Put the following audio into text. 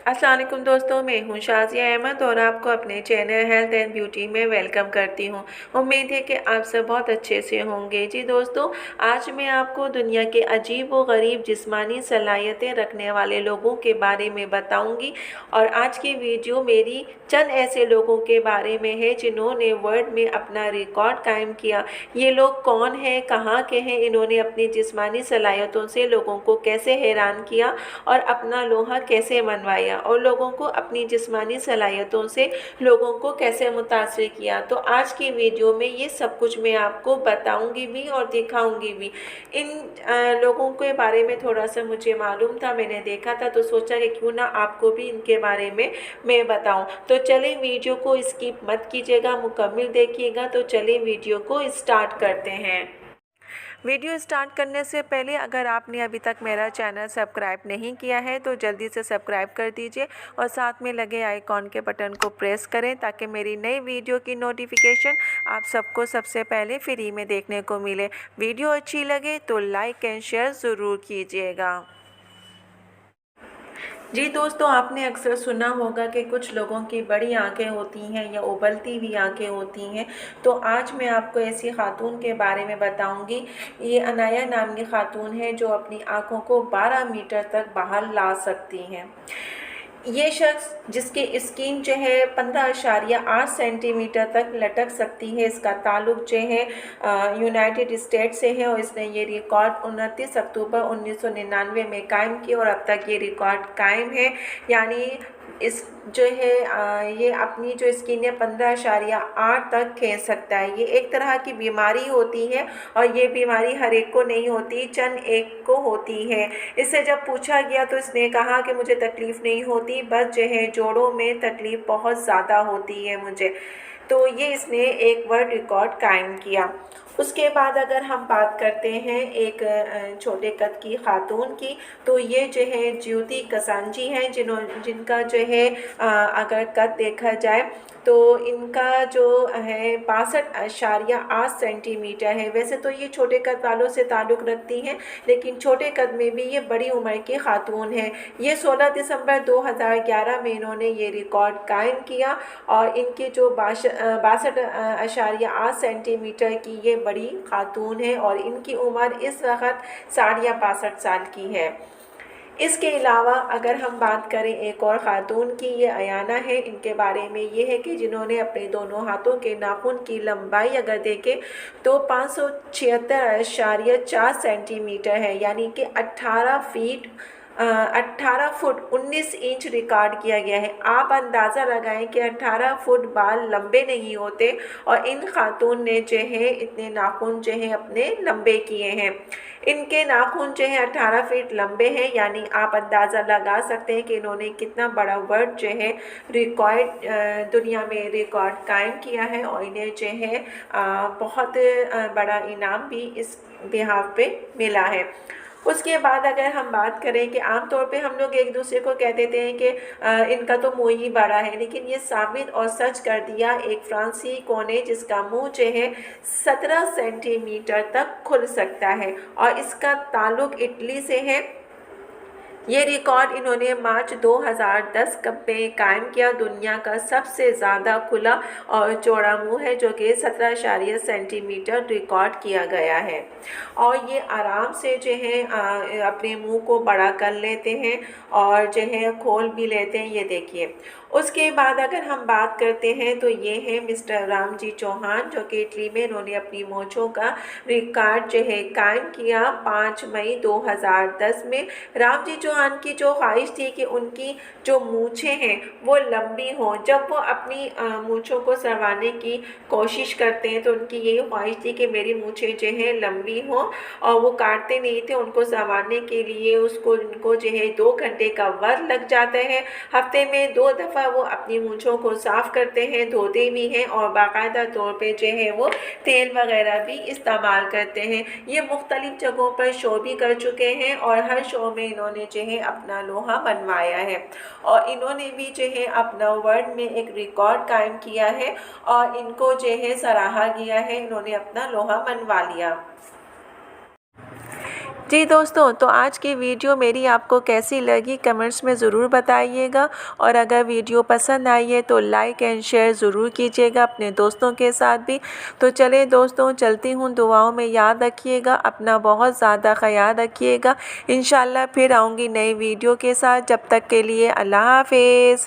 अस्सलाम वालेकुम दोस्तों, मैं हूं शाज़िया अहमद और आपको अपने चैनल हेल्थ एंड ब्यूटी में वेलकम करती हूं। उम्मीद है कि आप सब बहुत अच्छे से होंगे। जी दोस्तों, आज मैं आपको दुनिया के अजीब व गरीब जिस्मानी सलाहियतें रखने वाले लोगों के बारे में बताऊंगी। और आज की वीडियो मेरी चंद ऐसे लोगों के बारे में है जिन्होंने वर्ल्ड में अपना रिकॉर्ड कायम किया। ये लोग कौन हैं, कहाँ के हैं, इन्होंने अपनी जिस्मानी सलाहियतों से लोगों को कैसे हैरान किया और अपना लोहा कैसे मनवाया और लोगों को अपनी जिस्मानी सलाहियतों से लोगों को कैसे मुतासिर किया। तो आज की वीडियो में ये सब कुछ मैं आपको बताऊंगी भी और दिखाऊंगी भी। इन लोगों के बारे में थोड़ा सा मुझे मालूम था, मैंने देखा था, तो सोचा कि क्यों ना आपको भी इनके बारे में मैं बताऊं। तो चलिए वीडियो को स्किप मत कीजिएगा, मुकम्मल देखिएगा। तो चलिए वीडियो को स्टार्ट करते हैं। वीडियो स्टार्ट करने से पहले अगर आपने अभी तक मेरा चैनल सब्सक्राइब नहीं किया है तो जल्दी से सब्सक्राइब कर दीजिए और साथ में लगे आइकॉन के बटन को प्रेस करें ताकि मेरी नई वीडियो की नोटिफिकेशन आप सबको सबसे पहले फ्री में देखने को मिले। वीडियो अच्छी लगे तो लाइक एंड शेयर ज़रूर कीजिएगा। जी दोस्तों, आपने अक्सर सुना होगा कि कुछ लोगों की बड़ी आंखें होती हैं या उबलती हुई आंखें होती हैं। तो आज मैं आपको ऐसी खातून के बारे में बताऊंगी। ये अनाया नाम की खातून है जो अपनी आंखों को 12 मीटर तक बाहर ला सकती हैं। ये शख्स जिसकी स्किन जो है 15.8 सेंटीमीटर तक लटक सकती है, इसका ताल्लुक जो है यूनाइटेड स्टेट से है और इसने ये रिकॉर्ड 29 अक्टूबर 1999 में कायम किया और अब तक ये रिकॉर्ड कायम है। यानी इस जो है ये अपनी जो स्किन है 15.8 तक खींच सकता है। ये एक तरह की बीमारी होती है और ये बीमारी हर एक को नहीं होती, चंद एक को होती है। इससे जब पूछा गया तो इसने कहा कि मुझे तकलीफ़ नहीं होती, बस जो है जोड़ों में तकलीफ़ बहुत ज़्यादा होती है मुझे। तो ये इसने एक वर्ल्ड रिकॉर्ड कायम किया। उसके बाद अगर हम बात करते हैं एक छोटे कद की खातून की, तो ये जो है ज्योति कसांजी हैं जिनका जो है अगर कद देखा जाए तो इनका जो है 62.8 सेंटीमीटर है। वैसे तो ये छोटे कद वालों से ताल्लुक़ रखती हैं, लेकिन छोटे कद में भी ये बड़ी उम्र की खातून है। ये 16 दिसंबर 2011 में इन्होंने ये रिकॉर्ड कायम किया और इनके जो 62.8 सेंटीमीटर की ये बड़ी खातून है और इनकी उम्र इस वक्त 60 या 62 साल की है। इसके अलावा अगर हम बात करें एक और ख़ातून की, ये अयाना है। इनके बारे में ये है कि जिन्होंने अपने दोनों हाथों के नाखून की लंबाई अगर देखें तो 576.4 सेंटीमीटर है, यानी कि 18 फुट 19 इंच रिकॉर्ड किया गया है। आप अंदाज़ा लगाएं कि 18 फुट बाल लंबे नहीं होते और इन खातून ने जो है इतने नाखून जो है अपने लंबे किए हैं। इनके नाखून जो है 18 फीट लंबे हैं, यानी आप अंदाज़ा लगा सकते हैं कि इन्होंने कितना बड़ा वर्ल्ड जो है रिकॉर्ड दुनिया में रिकॉर्ड कायम किया है और इन्हें जो है बहुत बड़ा इनाम भी इस बिहाफ पे मिला है। उसके बाद अगर हम बात करें कि आम तौर पे हम लोग एक दूसरे को कह देते हैं कि इनका तो मुँह ही बड़ा है, लेकिन ये साबित और सच कर दिया एक फ्रांसीसी ने जिसका मुँह जो है 17 सेंटीमीटर तक खुल सकता है और इसका ताल्लुक इटली से है। ये रिकॉर्ड इन्होंने मार्च 2010 में कायम किया। दुनिया का सबसे ज़्यादा खुला और चौड़ा मुंह है जो कि 17 सेंटीमीटर रिकॉर्ड किया गया है और ये आराम से जो है अपने मुंह को बड़ा कर लेते हैं और जो है खोल भी लेते हैं। ये देखिए। उसके बाद अगर हम बात करते हैं तो ये है मिस्टर रामजी चौहान जो कि इटली में इन्होंने अपनी मूंछों का रिकॉर्ड जो है कायम किया 5 मई 2010 में। रामजी चौहान की जो ख्वाहिश थी कि उनकी जो मूंछें हैं वो लंबी हों। जब वो अपनी मूंछों को संवारने की कोशिश करते हैं तो उनकी यही ख्वाहिश थी कि मेरी मूंछें जो है लंबी हों और वो काटते नहीं थे। उनको संवारने के लिए उनको जो है 2 घंटे का वक्त लग जाता है। हफ्ते में 2 दफ़ा वो अपनी मूंछों को साफ़ करते हैं, धोते भी हैं और बाकायदा तौर पे जो है वो तेल वगैरह भी इस्तेमाल करते हैं। ये मुख्तलिफ़ जगहों पर शो भी कर चुके हैं और हर शो में इन्होंने जो है अपना लोहा बनवाया है और इन्होंने भी जो है अपना वर्ल्ड में एक रिकॉर्ड कायम किया है और इनको जो है सराहा गया है, इन्होंने अपना लोहा मनवा लिया। जी दोस्तों, तो आज की वीडियो मेरी आपको कैसी लगी कमेंट्स में ज़रूर बताइएगा, और अगर वीडियो पसंद आई है तो लाइक एंड शेयर ज़रूर कीजिएगा अपने दोस्तों के साथ भी। तो चलिए दोस्तों, चलती हूँ, दुआओं में याद रखिएगा, अपना बहुत ज़्यादा ख़याल रखिएगा। इंशाल्लाह फिर आऊँगी नई वीडियो के साथ, जब तक के लिए अल्लाह हाफ़िज़।